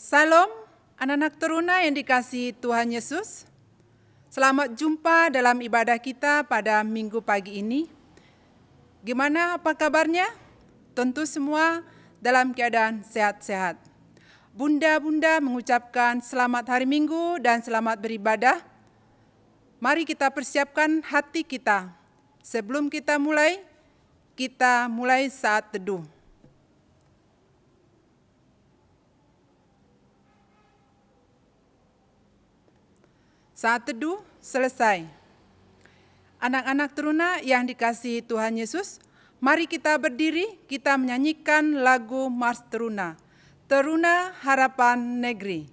Salam, anak-anak teruna yang dikasihi Tuhan Yesus. Selamat jumpa dalam ibadah kita pada minggu pagi ini. Gimana apa kabarnya? Tentu semua dalam keadaan sehat-sehat. Bunda-bunda mengucapkan selamat hari Minggu dan selamat beribadah. Mari kita persiapkan hati kita. Sebelum kita mulai saat teduh. Saat teduh selesai. Anak-anak teruna yang dikasihi Tuhan Yesus, mari kita berdiri, kita menyanyikan lagu Mars Teruna, Teruna Harapan Negeri.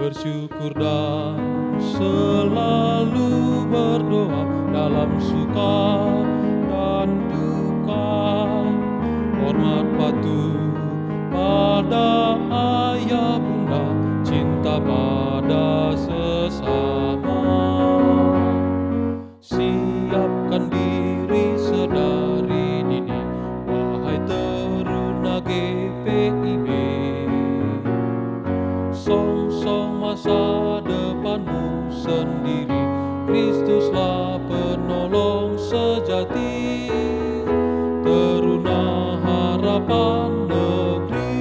Bersyukur dan selalu berdoa dalam suka dan duka. Hormat patuh pada ayah bunda, cinta pada sesama. Siapkan diri sedari dini, wahai teruna GPIB. Song-song masa depanmu sendiri, Kristuslah penolong sejati, teruna harapan negeri.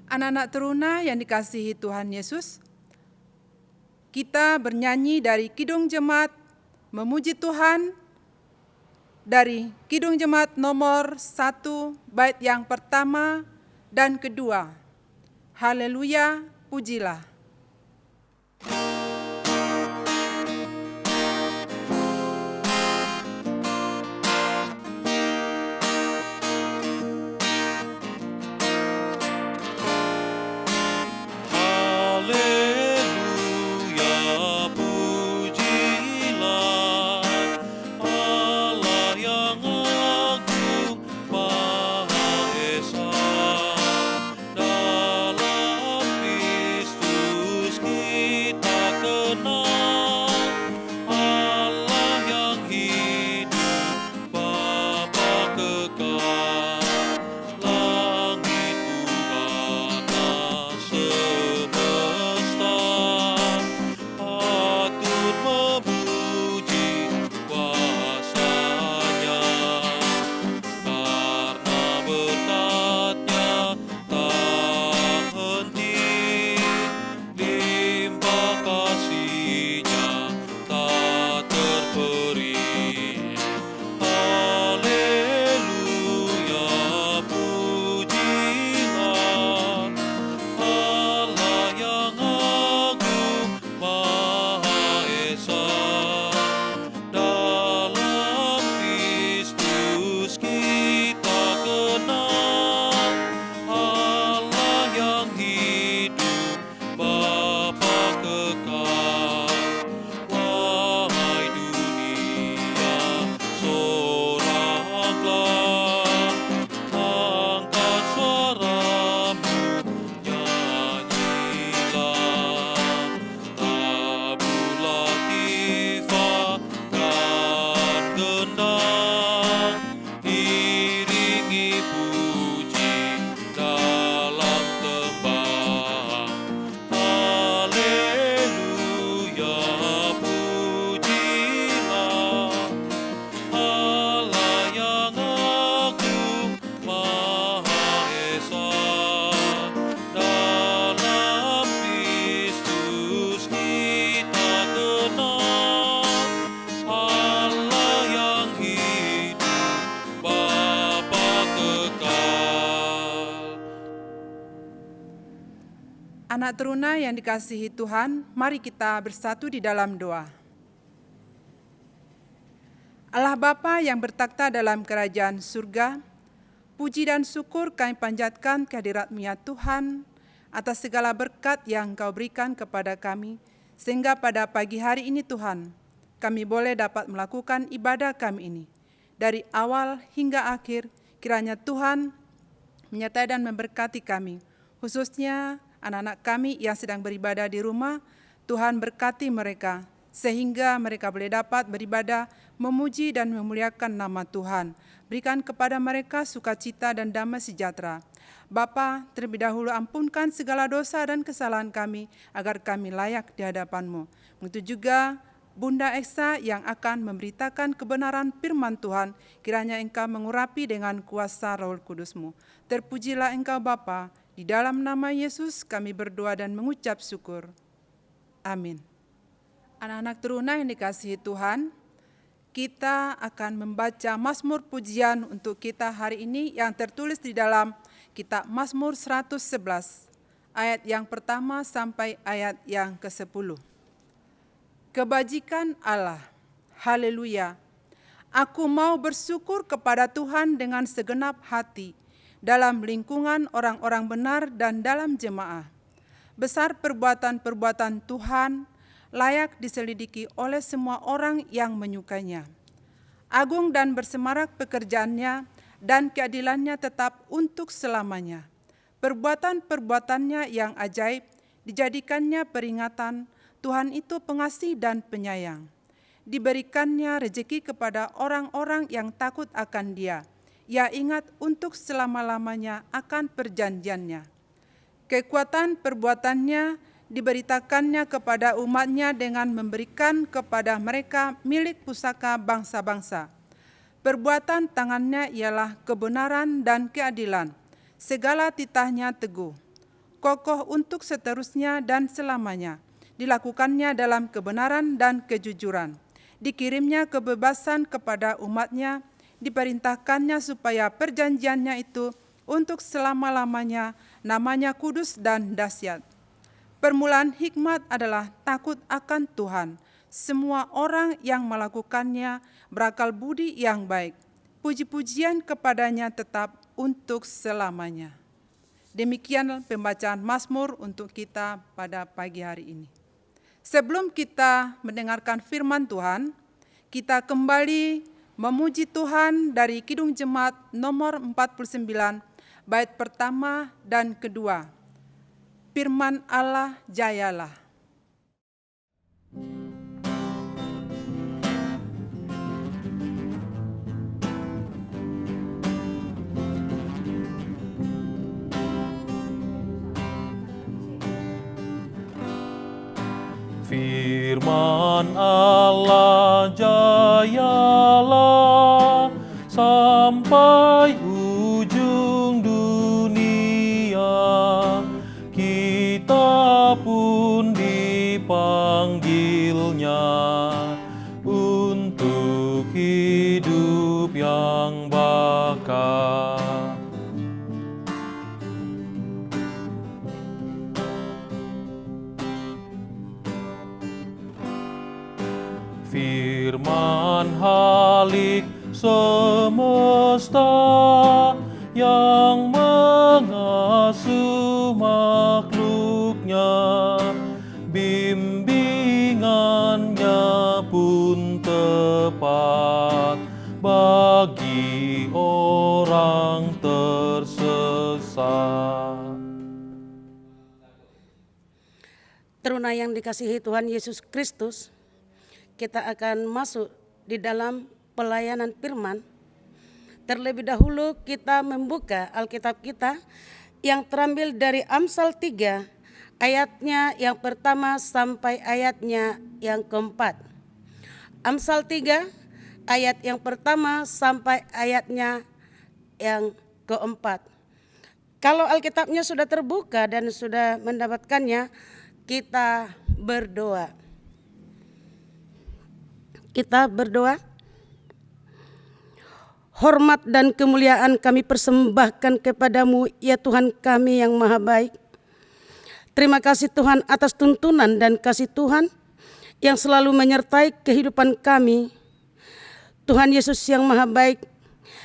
Anak-anak teruna yang dikasihi Tuhan Yesus, kita bernyanyi dari Kidung Jemaat Memuji Tuhan, dari Kidung Jemaat nomor 1 bait yang pertama dan kedua. Haleluya, pujilah. Dalam Kristus Anak teruna yang dikasihi Tuhan, mari kita bersatu di dalam doa. Allah Bapa yang bertakhta dalam kerajaan surga, puji dan syukur kami panjatkan kehadirat-Mu ya Tuhan, atas segala berkat yang Kau berikan kepada kami, sehingga pada pagi hari ini Tuhan, kami boleh dapat melakukan ibadah kami ini. Dari awal hingga akhir, kiranya Tuhan menyertai dan memberkati kami, khususnya anak-anak kami yang sedang beribadah di rumah. Tuhan berkati mereka, sehingga mereka boleh dapat beribadah, memuji dan memuliakan nama Tuhan. Berikan kepada mereka sukacita dan damai sejahtera. Bapa, terlebih dahulu ampunkan segala dosa dan kesalahan kami, agar kami layak di hadapan-Mu. Begitu juga Bunda Eksa yang akan memberitakan kebenaran firman Tuhan, kiranya Engkau mengurapi dengan kuasa Roh Kudus-Mu. Terpujilah Engkau Bapa, di dalam nama Yesus kami berdoa dan mengucap syukur. Amin. Anak-anak teruna yang dikasihi Tuhan, kita akan membaca Mazmur pujian untuk kita hari ini yang tertulis di dalam kitab Mazmur 111, ayat yang pertama sampai ayat yang ke-10. Kebajikan Allah, haleluya. Aku mau bersyukur kepada Tuhan dengan segenap hati, dalam lingkungan orang-orang benar dan dalam jemaah. Besar perbuatan-perbuatan Tuhan, layak diselidiki oleh semua orang yang menyukainya. Agung dan bersemarak pekerjaannya, dan keadilannya tetap untuk selamanya. Perbuatan-perbuatannya yang ajaib, dijadikannya peringatan, Tuhan itu pengasih dan penyayang. Diberikannya rezeki kepada orang-orang yang takut akan Dia. Ia ingat untuk selama-lamanya akan perjanjiannya. Kekuatan perbuatannya diberitakannya kepada umatnya dengan memberikan kepada mereka milik pusaka bangsa-bangsa. Perbuatan tangannya ialah kebenaran dan keadilan. Segala titahnya teguh, kokoh untuk seterusnya dan selamanya. Dilakukannya dalam kebenaran dan kejujuran. Dikirimnya kebebasan kepada umatnya, diperintahkannya supaya perjanjiannya itu untuk selama-lamanya, namanya kudus dan dahsyat. Permulaan hikmat adalah takut akan Tuhan. Semua orang yang melakukannya berakal budi yang baik. Puji-pujian kepadanya tetap untuk selamanya. Demikian pembacaan Mazmur untuk kita pada pagi hari ini. Sebelum kita mendengarkan firman Tuhan, kita kembali memuji Tuhan dari Kidung Jemaat nomor 49, bait pertama dan kedua. Firman Allah jayalah. Firman Allah jayalah sampai ujung dunia, kita pun dipanggilnya untuk hidup yang bakal. Firman Halik semesta yang mengasuh makhluknya, bimbingannya pun tepat bagi orang tersesat. Teruna yang dikasihi Tuhan Yesus Kristus, kita akan masuk di dalam pelayanan firman. Terlebih dahulu kita membuka Alkitab kita yang terambil dari Amsal 3, ayatnya yang pertama sampai ayatnya yang keempat. Amsal 3, ayat yang pertama sampai ayatnya yang keempat. Kalau Alkitabnya sudah terbuka dan sudah mendapatkannya, kita berdoa. Kita berdoa. Hormat dan kemuliaan kami persembahkan kepadamu, ya Tuhan kami yang maha baik. Terima kasih Tuhan atas tuntunan dan kasih Tuhan yang selalu menyertai kehidupan kami. Tuhan Yesus yang maha baik,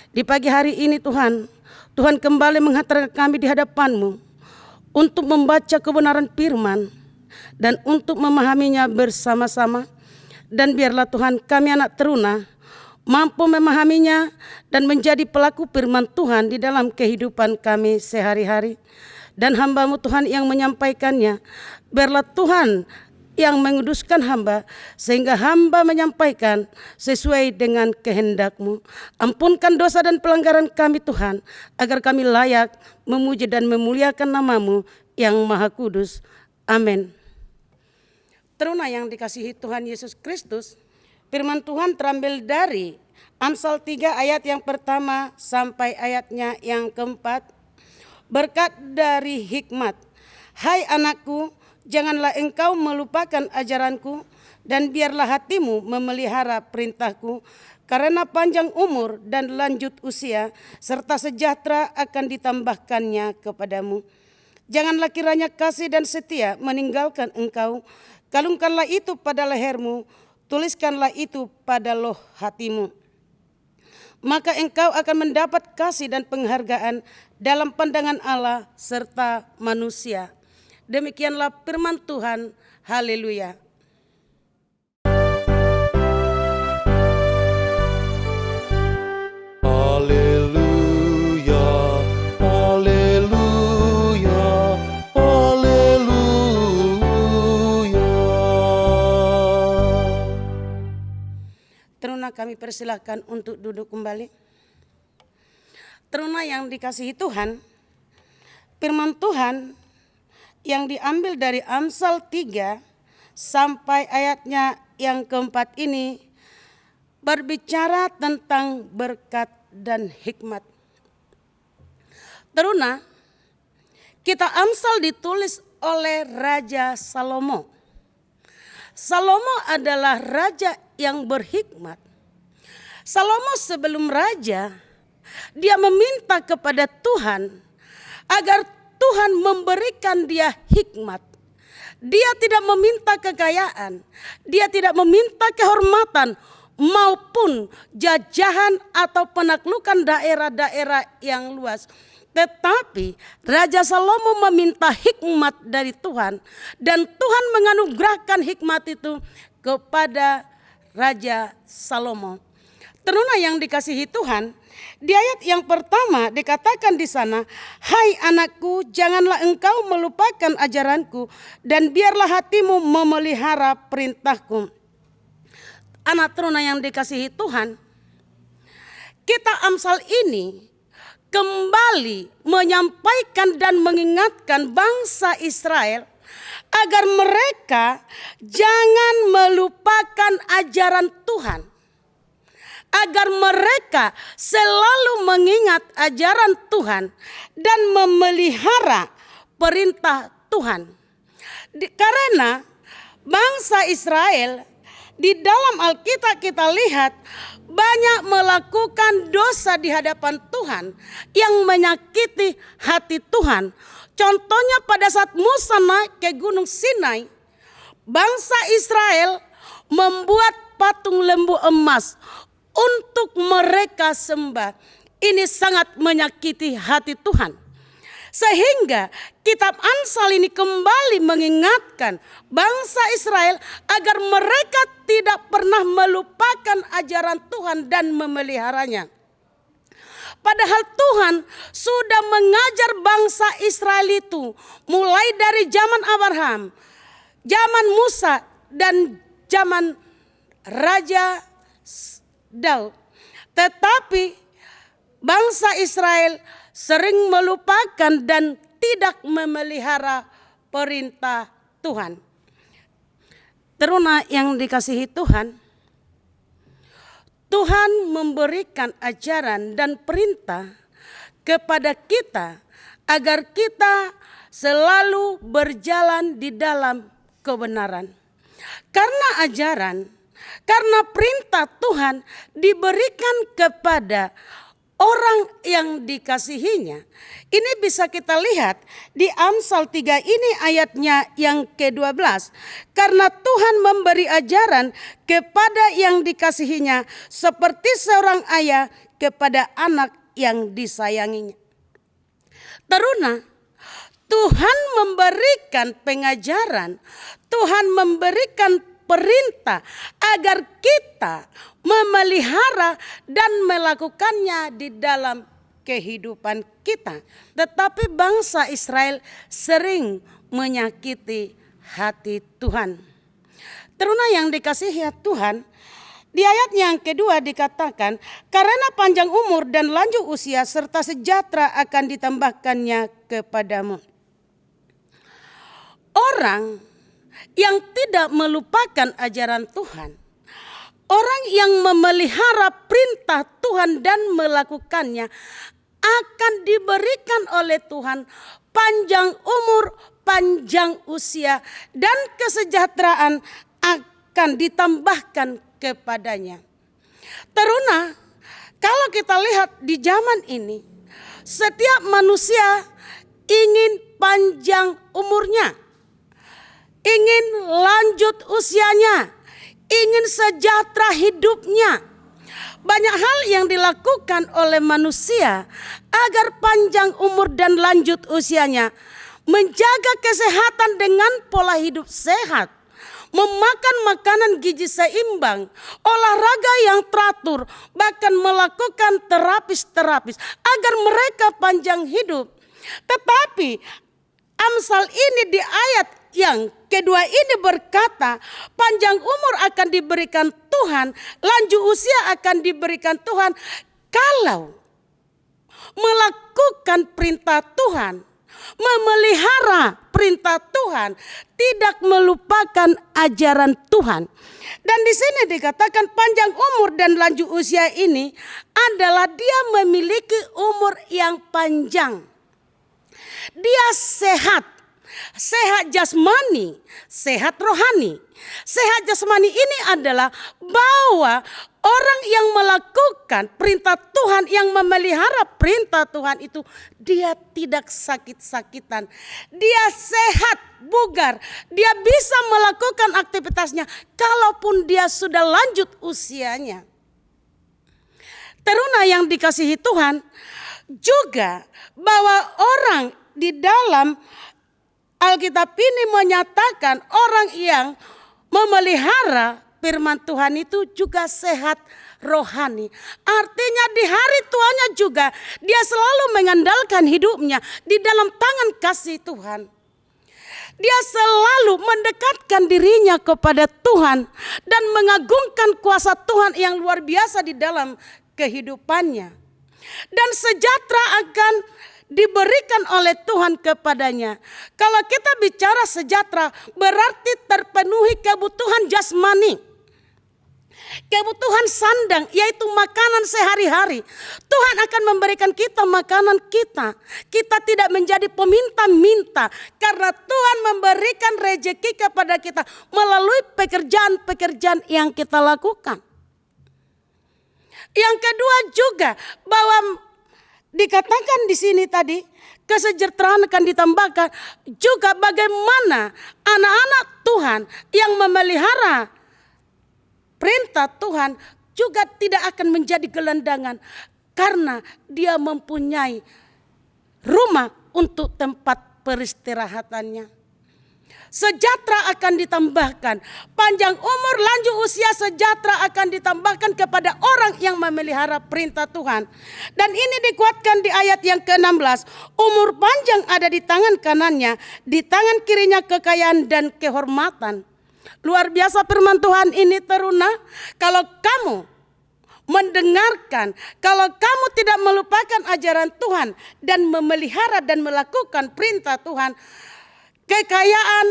di pagi hari ini Tuhan kembali menghantarkan kami di hadapan-Mu untuk membaca kebenaran firman dan untuk memahaminya bersama-sama. Dan biarlah Tuhan kami anak teruna mampu memahaminya dan menjadi pelaku firman Tuhan di dalam kehidupan kami sehari-hari. Dan hamba-Mu Tuhan yang menyampaikannya, biarlah Tuhan yang menguduskan hamba, sehingga hamba menyampaikan sesuai dengan kehendak-Mu. Ampunkan dosa dan pelanggaran kami Tuhan, agar kami layak memuji dan memuliakan nama-Mu yang maha kudus. Amin. Teruna yang dikasihi Tuhan Yesus Kristus, firman Tuhan terambil dari Amsal 3 ayat yang pertama sampai ayatnya yang keempat. Berkat dari hikmat, hai anakku, janganlah engkau melupakan ajaranku, dan biarlah hatimu memelihara perintahku, karena panjang umur dan lanjut usia, serta sejahtera akan ditambahkannya kepadamu. Janganlah kiranya kasih dan setia meninggalkan engkau, kalungkanlah itu pada lehermu, tuliskanlah itu pada loh hatimu. Maka engkau akan mendapat kasih dan penghargaan dalam pandangan Allah serta manusia. Demikianlah firman Tuhan. Haleluya. Haleluya, haleluya, haleluya. Teruna kami persilahkan untuk duduk kembali. Teruna yang dikasihi Tuhan, firman Tuhan yang diambil dari Amsal 3 sampai ayatnya yang keempat ini berbicara tentang berkat dan hikmat. Teruna, kitab Amsal ditulis oleh Raja Salomo. Salomo adalah raja yang berhikmat. Salomo sebelum raja, dia meminta kepada Tuhan agar Tuhan memberikan dia hikmat. Dia tidak meminta kekayaan, dia tidak meminta kehormatan maupun jajahan atau penaklukan daerah-daerah yang luas. Tetapi Raja Salomo meminta hikmat dari Tuhan, dan Tuhan menganugerahkan hikmat itu kepada Raja Salomo. Teruna yang dikasihi Tuhan, di ayat yang pertama dikatakan di sana, hai anakku, janganlah engkau melupakan ajaranku, dan biarlah hatimu memelihara perintahku. Anak teruna yang dikasihi Tuhan, kitab Amsal ini kembali menyampaikan dan mengingatkan bangsa Israel agar mereka jangan melupakan ajaran Tuhan, agar mereka selalu mengingat ajaran Tuhan dan memelihara perintah Tuhan. Karena bangsa Israel di dalam Alkitab kita lihat banyak melakukan dosa di hadapan Tuhan yang menyakiti hati Tuhan. Contohnya pada saat Musa naik ke Gunung Sinai, bangsa Israel membuat patung lembu emas untuk mereka sembah. Ini sangat menyakiti hati Tuhan. Sehingga kitab Amsal ini kembali mengingatkan bangsa Israel agar mereka tidak pernah melupakan ajaran Tuhan dan memeliharanya. Padahal Tuhan sudah mengajar bangsa Israel itu mulai dari zaman Abraham, zaman Musa, dan zaman Raja Daud. Tetapi bangsa Israel sering melupakan dan tidak memelihara perintah Tuhan. Teruna yang dikasihi Tuhan, Tuhan memberikan ajaran dan perintah kepada kita agar kita selalu berjalan di dalam kebenaran. Karena ajaran, karena perintah Tuhan diberikan kepada orang yang dikasihinya. Ini bisa kita lihat di Amsal 3 ini ayatnya yang ke-12. Karena Tuhan memberi ajaran kepada yang dikasihinya seperti seorang ayah kepada anak yang disayanginya. Teruna, Tuhan memberikan pengajaran, Tuhan memberikan perintah agar kita memelihara dan melakukannya di dalam kehidupan kita. Tetapi bangsa Israel sering menyakiti hati Tuhan. Teruna yang dikasihi Tuhan, di ayat yang kedua dikatakan, karena panjang umur dan lanjut usia serta sejahtera akan ditambahkannya kepadamu. Orang yang tidak melupakan ajaran Tuhan, orang yang memelihara perintah Tuhan dan melakukannya, akan diberikan oleh Tuhan panjang umur, panjang usia, dan kesejahteraan akan ditambahkan kepadanya. Teruna, kalau kita lihat di zaman ini, setiap manusia ingin panjang umurnya, ingin lanjut usianya, ingin sejahtera hidupnya. Banyak hal yang dilakukan oleh manusia agar panjang umur dan lanjut usianya. Menjaga kesehatan dengan pola hidup sehat, memakan makanan gizi seimbang, olahraga yang teratur, bahkan melakukan terapis agar mereka panjang hidup. Tetapi Amsal ini di ayat yang kedua ini berkata, panjang umur akan diberikan Tuhan, lanjut usia akan diberikan Tuhan kalau melakukan perintah Tuhan, memelihara perintah Tuhan, tidak melupakan ajaran Tuhan. Dan di sini dikatakan panjang umur dan lanjut usia ini adalah dia memiliki umur yang panjang. Dia sehat, sehat jasmani, sehat rohani. Sehat jasmani ini adalah bahwa orang yang melakukan perintah Tuhan, yang memelihara perintah Tuhan itu, dia tidak sakit-sakitan. Dia sehat, bugar. Dia bisa melakukan aktivitasnya kalaupun dia sudah lanjut usianya. Teruna yang dikasihi Tuhan, juga bahwa orang di dalam Alkitab ini menyatakan orang yang memelihara firman Tuhan itu juga sehat rohani. Artinya di hari tuanya juga dia selalu mengandalkan hidupnya di dalam tangan kasih Tuhan. Dia selalu mendekatkan dirinya kepada Tuhan dan mengagungkan kuasa Tuhan yang luar biasa di dalam kehidupannya. Dan sejahtera akan diberikan oleh Tuhan kepadanya. Kalau kita bicara sejahtera, berarti terpenuhi kebutuhan jasmani, kebutuhan sandang, yaitu makanan sehari-hari. Tuhan akan memberikan kita makanan kita. Kita tidak menjadi peminta-minta, karena Tuhan memberikan rezeki kepada kita melalui pekerjaan-pekerjaan yang kita lakukan. Yang kedua juga bahwa dikatakan di sini tadi kesejahteraan akan ditambahkan juga bagaimana anak-anak Tuhan yang memelihara perintah Tuhan juga tidak akan menjadi gelandangan karena dia mempunyai rumah untuk tempat peristirahatannya. Sejahtera akan ditambahkan, panjang umur, lanjut usia, sejahtera akan ditambahkan kepada orang yang memelihara perintah Tuhan. Dan ini dikuatkan di ayat yang ke-16, umur panjang ada di tangan kanannya, di tangan kirinya kekayaan dan kehormatan. Luar biasa firman Tuhan ini teruna. Kalau kamu mendengarkan, kalau kamu tidak melupakan ajaran Tuhan dan memelihara dan melakukan perintah Tuhan, kekayaan,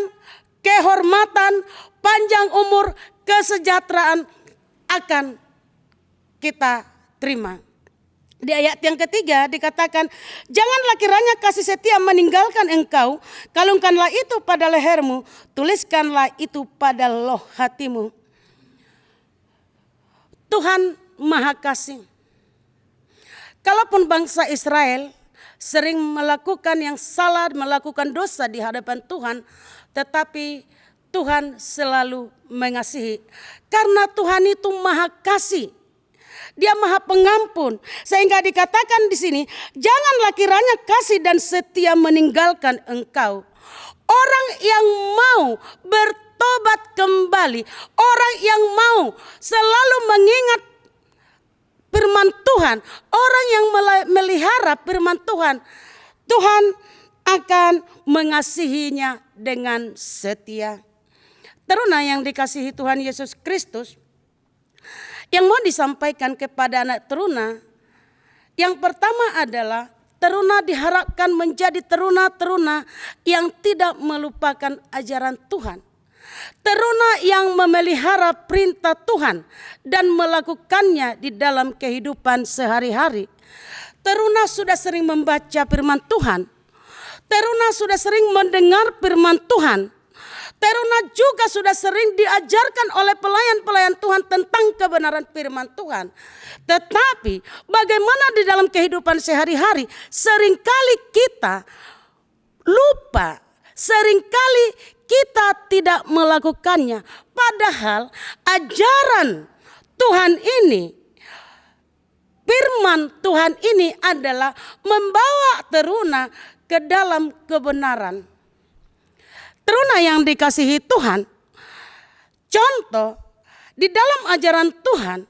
kehormatan, panjang umur, kesejahteraan akan kita terima. Di ayat yang ketiga dikatakan, janganlah kiranya kasih setia meninggalkan engkau, kalungkanlah itu pada lehermu, tuliskanlah itu pada loh hatimu. Tuhan Maha Kasih. Kalaupun bangsa Israel sering melakukan yang salah, melakukan dosa di hadapan Tuhan, tetapi Tuhan selalu mengasihi. Karena Tuhan itu Maha Kasih. Dia Maha Pengampun. Sehingga dikatakan di sini, janganlah kiranya kasih dan setia meninggalkan engkau. Orang yang mau bertobat kembali, orang yang mau selalu mengingat firman Tuhan, orang yang melihara firman Tuhan, Tuhan akan mengasihinya dengan setia. Teruna yang dikasihi Tuhan Yesus Kristus, yang mau disampaikan kepada anak teruna, yang pertama adalah teruna diharapkan menjadi teruna-teruna yang tidak melupakan ajaran Tuhan. Teruna yang memelihara perintah Tuhan dan melakukannya di dalam kehidupan sehari-hari. Teruna sudah sering membaca firman Tuhan. Teruna sudah sering mendengar firman Tuhan. Teruna juga sudah sering diajarkan oleh pelayan-pelayan Tuhan tentang kebenaran firman Tuhan. Tetapi bagaimana di dalam kehidupan sehari-hari seringkali kita lupa, seringkali kita tidak melakukannya. Padahal ajaran Tuhan ini, firman Tuhan ini adalah membawa teruna ke dalam kebenaran. Teruna yang dikasihi Tuhan, contoh di dalam ajaran Tuhan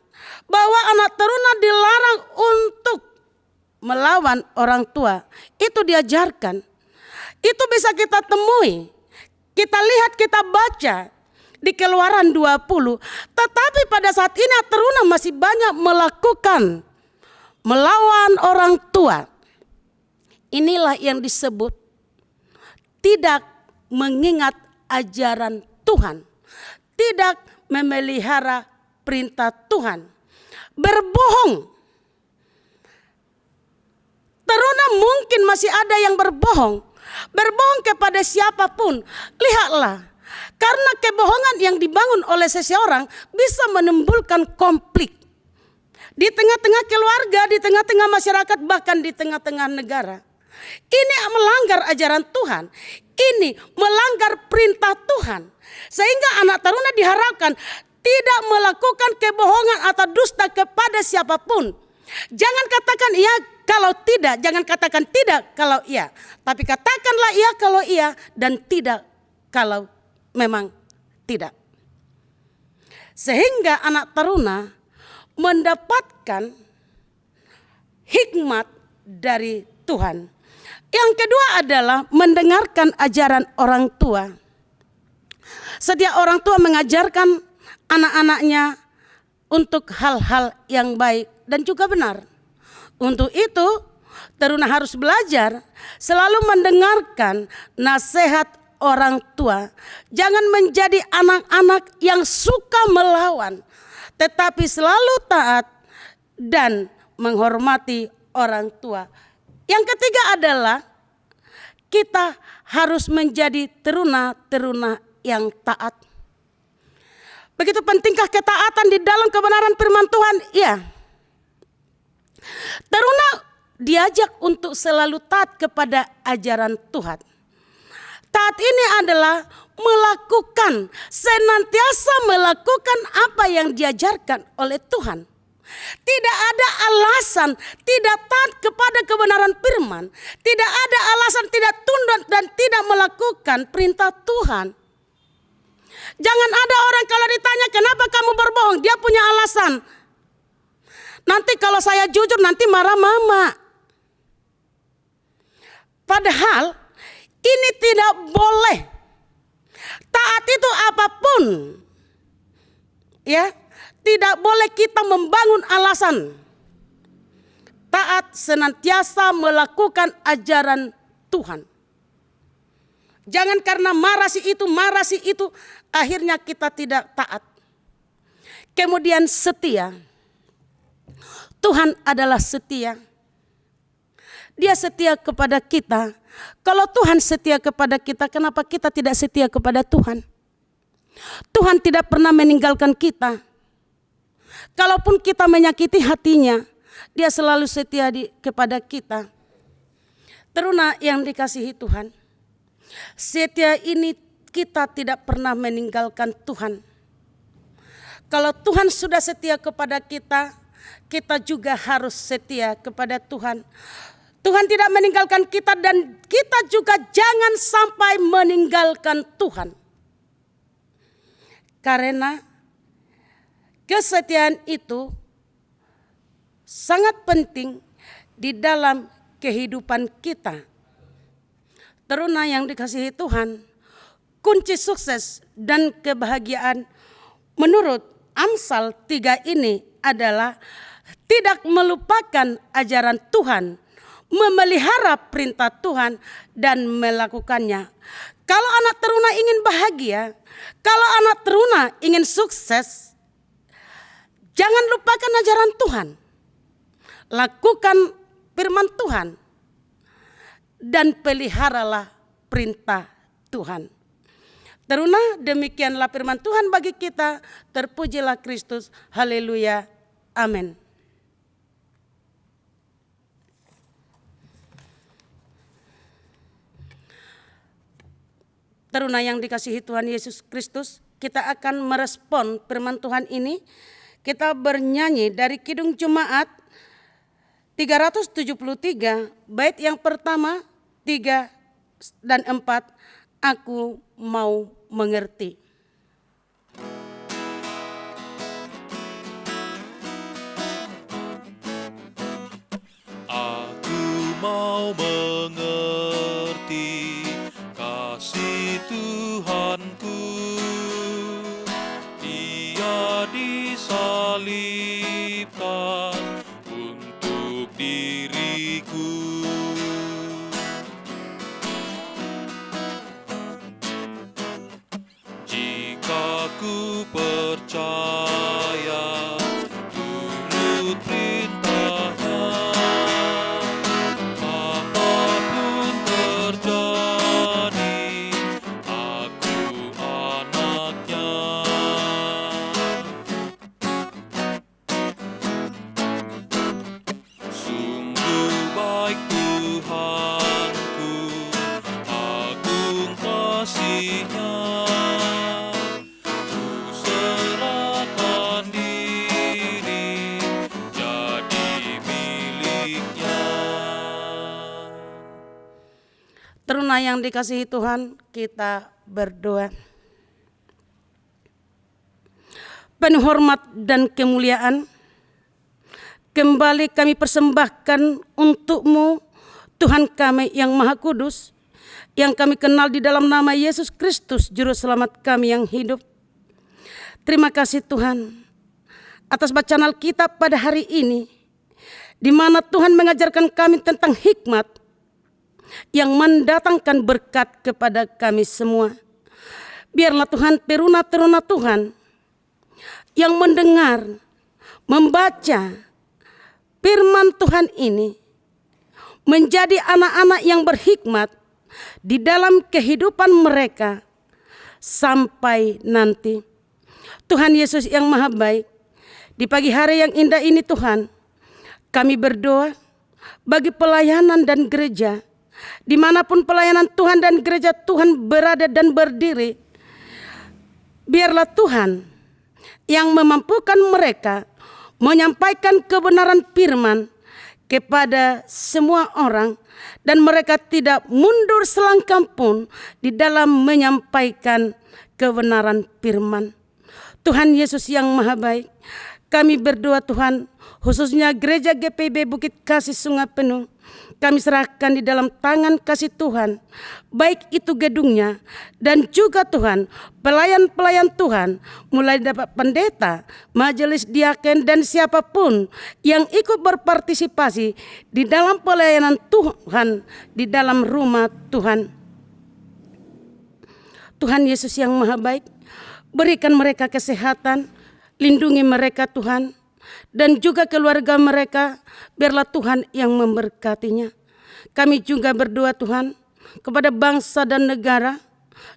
bahwa anak teruna dilarang untuk melawan orang tua. Itu diajarkan. Itu bisa kita temui. Kita lihat, kita baca di Keluaran 20. Tetapi pada saat ini anak teruna masih banyak melawan orang tua. Inilah yang disebut tidak mengingat ajaran Tuhan, tidak memelihara perintah Tuhan, berbohong. Teruna mungkin masih ada yang berbohong kepada siapapun. Lihatlah, karena kebohongan yang dibangun oleh seseorang bisa menimbulkan konflik di tengah-tengah keluarga, di tengah-tengah masyarakat, bahkan di tengah-tengah negara. Ini melanggar ajaran Tuhan. Ini melanggar perintah Tuhan. Sehingga anak teruna diharapkan tidak melakukan kebohongan atau dusta kepada siapapun. Jangan katakan iya kalau tidak, jangan katakan tidak kalau iya. Tapi katakanlah iya kalau iya dan tidak kalau memang tidak. Sehingga anak teruna mendapatkan hikmat dari Tuhan. Yang kedua adalah mendengarkan ajaran orang tua. Setiap orang tua mengajarkan anak-anaknya untuk hal-hal yang baik dan juga benar. Untuk itu, teruna harus belajar selalu mendengarkan nasihat orang tua. Jangan menjadi anak-anak yang suka melawan, tetapi selalu taat dan menghormati orang tua. Yang ketiga adalah kita harus menjadi teruna-teruna yang taat. Begitu pentingkah ketaatan di dalam kebenaran firman Tuhan? Iya. Teruna diajak untuk selalu taat kepada ajaran Tuhan. Taat ini adalah senantiasa melakukan apa yang diajarkan oleh Tuhan. Tidak ada alasan tidak taat kepada kebenaran firman. Tidak ada alasan tidak tunduk dan tidak melakukan perintah Tuhan. Jangan ada orang kalau ditanya kenapa kamu berbohong, dia punya alasan. Nanti kalau saya jujur nanti marah mama. Padahal ini tidak boleh. Taat itu apapun. Ya. Tidak boleh kita membangun alasan. Taat senantiasa melakukan ajaran Tuhan. Jangan karena marah si itu, akhirnya kita tidak taat. Kemudian setia. Tuhan adalah setia. Dia setia kepada kita. Kalau Tuhan setia kepada kita, kenapa kita tidak setia kepada Tuhan? Tuhan tidak pernah meninggalkan kita. Kalaupun kita menyakiti hatinya, Dia selalu setia kepada kita. Teruna yang dikasihi Tuhan, setia ini kita tidak pernah meninggalkan Tuhan. Kalau Tuhan sudah setia kepada kita, kita juga harus setia kepada Tuhan. Tuhan tidak meninggalkan kita dan kita juga jangan sampai meninggalkan Tuhan. Karena kesetiaan itu sangat penting di dalam kehidupan kita. Teruna yang dikasihi Tuhan, kunci sukses dan kebahagiaan menurut Amsal 3 ini adalah tidak melupakan ajaran Tuhan, memelihara perintah Tuhan dan melakukannya. Kalau anak teruna ingin bahagia, kalau anak teruna ingin sukses, jangan lupakan ajaran Tuhan. Lakukan firman Tuhan dan peliharalah perintah Tuhan. Teruna, demikianlah firman Tuhan bagi kita. Terpujilah Kristus. Haleluya. Amin. Teruna yang dikasihi Tuhan Yesus Kristus, kita akan merespon firman Tuhan ini. Kita bernyanyi dari Kidung Jemaat 373, bait yang pertama, 3 dan 4, aku mau mengerti. Aku mau mengerti kasih Tuhanku. Dia disalibkan untuk diriku. Jika ku percaya turut perintahnya, apapun terjadi, aku anaknya. Sungguh baik Tuhanku, agung kasih-Nya. Ku serahkan diri jadi milik-Nya. Teruna yang dikasihi Tuhan, kita berdoa. Penuh hormat dan kemuliaan, kembali kami persembahkan untuk-Mu, Tuhan kami yang Maha Kudus, yang kami kenal di dalam nama Yesus Kristus, Juru Selamat kami yang hidup. Terima kasih Tuhan atas bacaan Alkitab pada hari ini, di mana Tuhan mengajarkan kami tentang hikmat yang mendatangkan berkat kepada kami semua. Biarlah Tuhan teruna-teruna Tuhan yang mendengar, membaca firman Tuhan ini menjadi anak-anak yang berhikmat di dalam kehidupan mereka sampai nanti. Tuhan Yesus yang Maha Baik, di pagi hari yang indah ini Tuhan, kami berdoa bagi pelayanan dan gereja, dimanapun pelayanan Tuhan dan gereja Tuhan berada dan berdiri. Biarlah Tuhan yang memampukan mereka menyampaikan kebenaran firman kepada semua orang, dan mereka tidak mundur selangkah pun di dalam menyampaikan kebenaran firman. Tuhan Yesus yang Maha Baik, kami berdoa Tuhan, khususnya gereja GPIB Bukit Kasih Sungai Penuh, kami serahkan di dalam tangan kasih Tuhan, baik itu gedungnya dan juga Tuhan pelayan-pelayan Tuhan, mulai dapat pendeta, majelis diaken dan siapapun yang ikut berpartisipasi di dalam pelayanan Tuhan di dalam rumah Tuhan. Tuhan Yesus yang Maha Baik, berikan mereka kesehatan, lindungi mereka Tuhan, dan juga keluarga mereka, biarlah Tuhan yang memberkatinya. Kami juga berdoa Tuhan kepada bangsa dan negara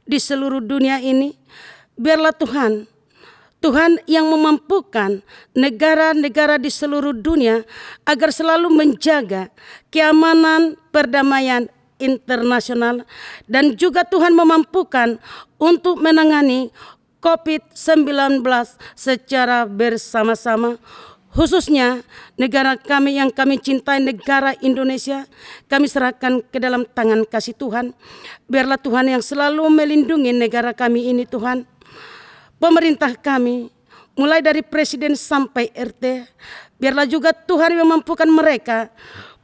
di seluruh dunia ini, biarlah Tuhan Tuhan yang memampukan negara-negara di seluruh dunia agar selalu menjaga keamanan, perdamaian internasional, dan juga Tuhan memampukan untuk menangani COVID-19 secara bersama-sama. Khususnya negara kami yang kami cintai, negara Indonesia, kami serahkan ke dalam tangan kasih Tuhan. Biarlah Tuhan yang selalu melindungi negara kami ini, Tuhan. Pemerintah kami, mulai dari presiden sampai RT, biarlah juga Tuhan yang memampukan mereka,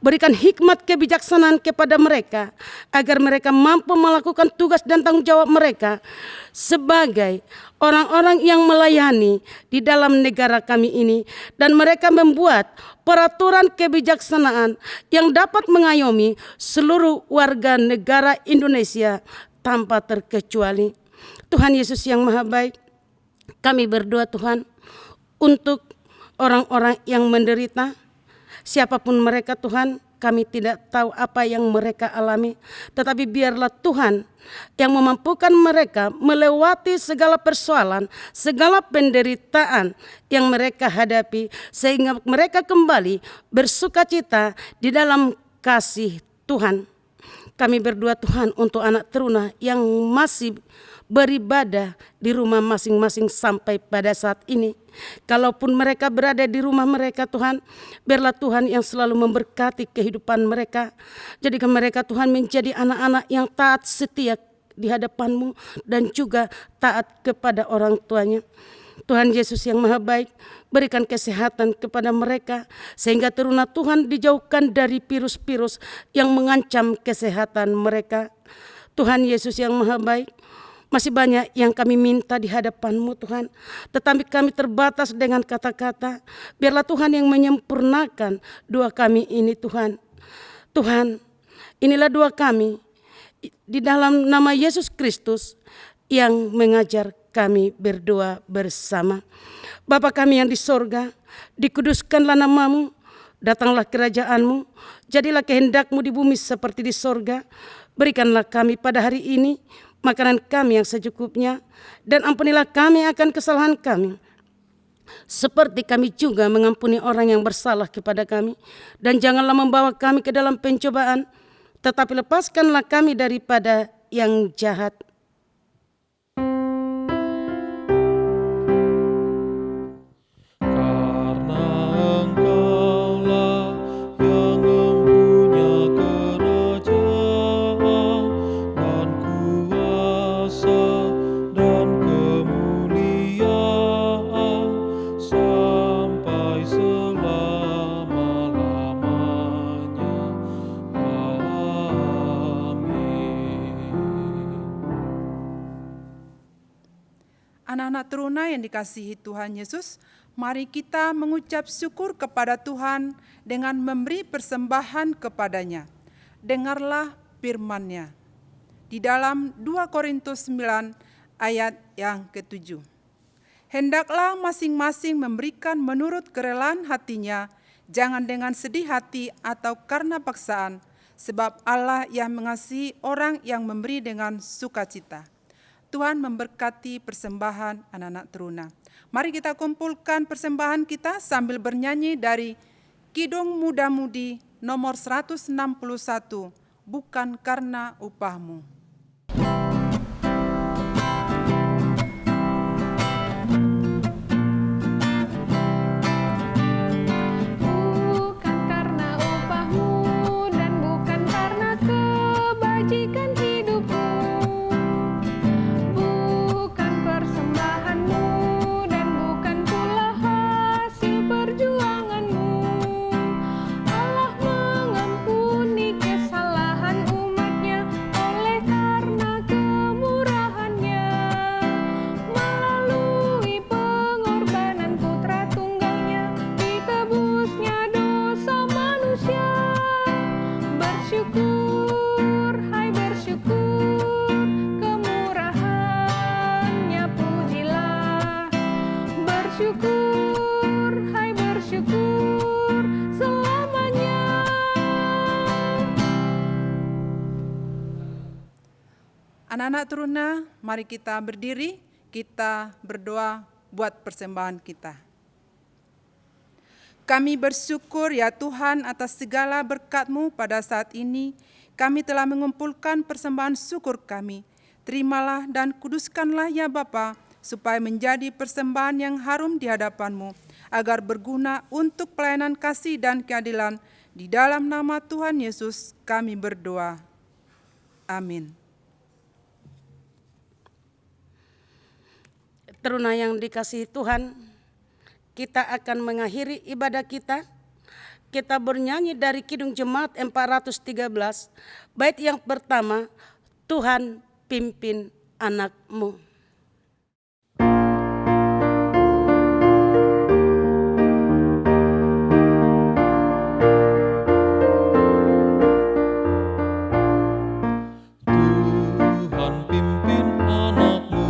berikan hikmat kebijaksanaan kepada mereka, agar mereka mampu melakukan tugas dan tanggung jawab mereka sebagai orang-orang yang melayani di dalam negara kami ini, dan mereka membuat peraturan kebijaksanaan yang dapat mengayomi seluruh warga negara Indonesia tanpa terkecuali. Tuhan Yesus yang Maha Baik, kami berdoa Tuhan untuk orang-orang yang menderita, siapapun mereka Tuhan. Kami tidak tahu apa yang mereka alami, tetapi biarlah Tuhan yang memampukan mereka melewati segala persoalan, segala penderitaan yang mereka hadapi, sehingga mereka kembali bersukacita di dalam kasih Tuhan. Kami berdoa Tuhan untuk anak teruna yang masih beribadah di rumah masing-masing sampai pada saat ini. Kalaupun mereka berada di rumah mereka Tuhan, biarlah Tuhan yang selalu memberkati kehidupan mereka. Jadikan mereka Tuhan menjadi anak-anak yang taat setia di hadapan-Mu dan juga taat kepada orang tuanya. Tuhan Yesus yang Maha Baik, berikan kesehatan kepada mereka sehingga teruna Tuhan dijauhkan dari virus-virus yang mengancam kesehatan mereka. Tuhan Yesus yang Maha Baik, masih banyak yang kami minta di hadapan-Mu Tuhan, tetapi kami terbatas dengan kata-kata. Biarlah Tuhan yang menyempurnakan doa kami ini Tuhan. Tuhan, inilah doa kami di dalam nama Yesus Kristus yang mengajar kami berdoa bersama. Bapa kami yang di sorga, dikuduskanlah nama-Mu, datanglah kerajaan-Mu, jadilah kehendak-Mu di bumi seperti di sorga. Berikanlah kami pada hari ini makanan kami yang secukupnya, dan ampunilah kami akan kesalahan kami, seperti kami juga mengampuni orang yang bersalah kepada kami. Dan janganlah membawa kami ke dalam pencobaan, tetapi lepaskanlah kami daripada yang jahat. Karena Engkaulah yang mempunyai kerajaan dan kuasa dan kemuliaan sampai selama-lamanya. Amin. Anak-anak teruna yang dikasihi Tuhan Yesus, mari kita mengucap syukur kepada Tuhan dengan memberi persembahan kepadanya. Dengarlah firman-Nya di dalam 2 Korintus 9 ayat yang ke-7. Hendaklah masing-masing memberikan menurut kerelaan hatinya, jangan dengan sedih hati atau karena paksaan, sebab Allah yang mengasihi orang yang memberi dengan sukacita. Tuhan memberkati persembahan anak-anak teruna. Mari kita kumpulkan persembahan kita sambil bernyanyi dari Kidung Muda-Mudi nomor 161, Bukan Karena Upahmu. Bukan karena upahmu dan bukan karena kebajikan hidupmu, bukan persembahanmu dan bukan pula hasil perjuanganmu. Allah mengampuni kesalahan umat-Nya oleh karena kemurahan-Nya. Melalui pengorbanan putra tunggalnya, ditebusnya dosa manusia. Bersyukur, hai bersyukur, kemurahan-Nya pujilah. Bersyukur, hai bersyukur, selamanya. Anak-anak teruna, mari kita berdiri, kita berdoa buat persembahan kita. Kami bersyukur ya Tuhan atas segala berkat-Mu pada saat ini. Kami telah mengumpulkan persembahan syukur kami. Terimalah dan kuduskanlah ya Bapa, supaya menjadi persembahan yang harum di hadapan-Mu, agar berguna untuk pelayanan kasih dan keadilan. Di dalam nama Tuhan Yesus kami berdoa. Amin. Teruna yang dikasihi Tuhan, kita akan mengakhiri ibadah kita. Kita bernyanyi dari Kidung Jemaat 413, bait yang pertama, Tuhan pimpin anak-Mu. Tuhan pimpin anak-Mu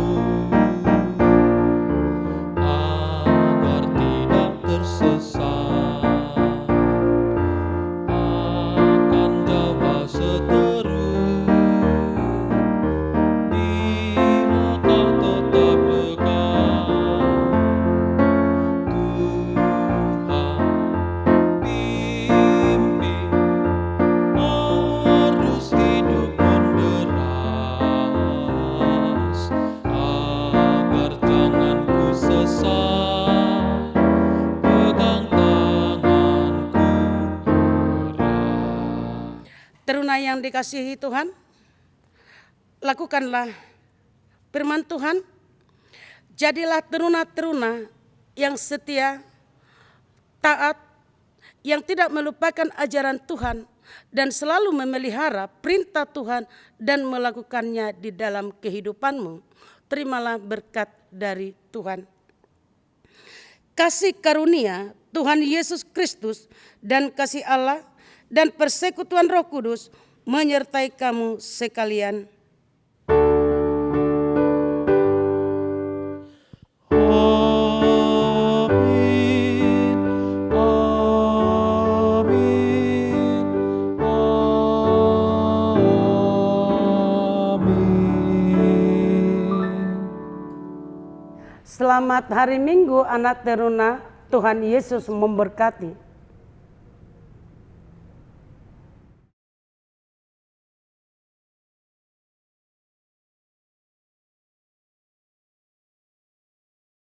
agar tidak tersesat, akan Jawa seteru, bila kau tetap dekat. Tuhan pimpin arus hidup menderas, agar jangan ku sesat, pegang tanganku erat. Teruna yang dikasihi Tuhan, lakukanlah firman Tuhan. Jadilah teruna-teruna yang setia, taat, yang tidak melupakan ajaran Tuhan, dan selalu memelihara perintah Tuhan dan melakukannya di dalam kehidupanmu. Terimalah berkat dari Tuhan. Kasih karunia Tuhan Yesus Kristus dan kasih Allah dan persekutuan Roh Kudus menyertai kamu sekalian. Amin, amin, amin. Selamat hari Minggu anak teruna, Tuhan Yesus memberkati.